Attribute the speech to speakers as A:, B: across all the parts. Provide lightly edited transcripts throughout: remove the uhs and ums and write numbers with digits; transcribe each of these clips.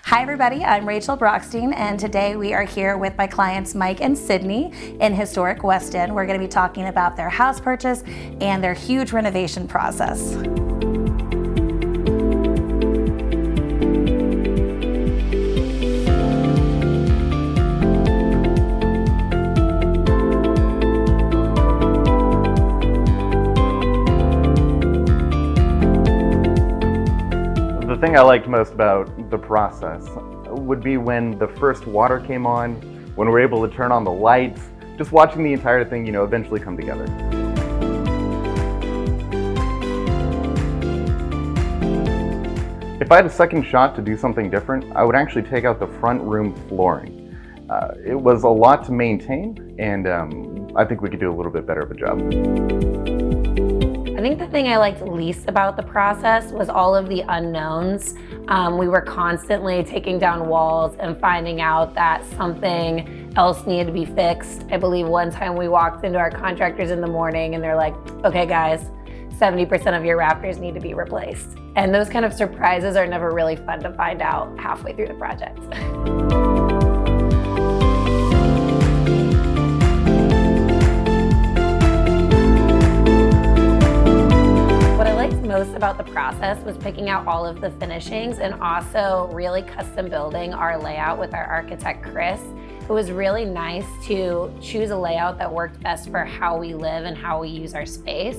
A: Hi everybody, I'm Rachel Brockstein, and today we are here with my clients Mike and Sydney in historic West End. We're going to be talking about their house purchase and their huge renovation process.
B: The thing I liked most about the process would be when the first water came on, when we were able to turn on the lights, just watching the entire thing, eventually come together. If I had a second shot to do something different, I would actually take out the front room flooring. It was a lot to maintain, and I think we could do a little bit better of a job.
A: I think the thing I liked least about the process was all of the unknowns. We were constantly taking down walls and finding out that something else needed to be fixed. I believe one time we walked into our contractors in the morning and they're like, okay guys, 70% of your rafters need to be replaced. And those kind of surprises are never really fun to find out halfway through the project. Most about the process was picking out all of the finishings and also really custom building our layout with our architect Chris. It was really nice to choose a layout that worked best for how we live and how we use our space.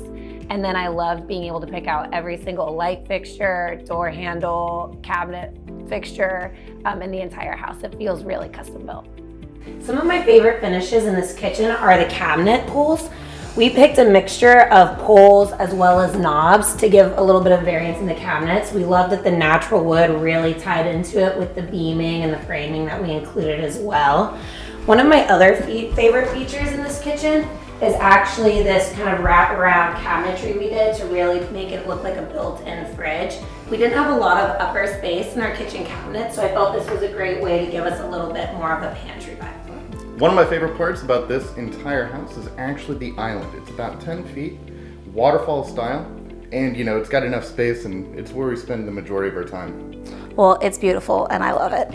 A: And then I loved being able to pick out every single light fixture, door handle, cabinet fixture in the entire house. It feels really custom built. Some of my favorite finishes in this kitchen are the cabinet pulls. We picked a mixture of pulls as well as knobs to give a little bit of variance in the cabinets. We loved that the natural wood really tied into it with the beaming and the framing that we included as well. One of my other favorite features in this kitchen is actually this kind of wraparound cabinetry we did to really make it look like a built-in fridge. We didn't have a lot of upper space in our kitchen cabinets, so I felt this was a great way to give us a little bit more of a pantry vibe.
B: One of my favorite parts about this entire house is actually the island. It's about 10 feet, waterfall style, and it's got enough space and it's where we spend the majority of our time.
A: Well, it's beautiful and I love it.